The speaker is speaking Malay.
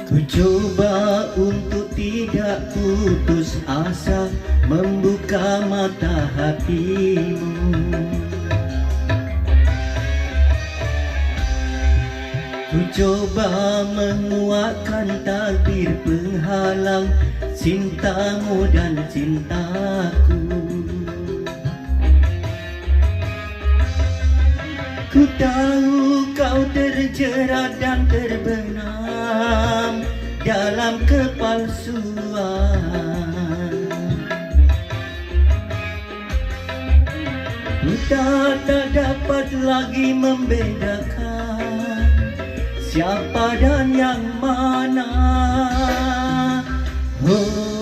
Ku coba untuk tidak putus asa, membuka mata hatimu. Ku coba menguatkan takdir penghalang cintamu dan cintaku. Ku tahu kau terjerat dan terbenam dalam kepalsuan. Ku tak dapat lagi membedakan siapa dan yang mana. Oh.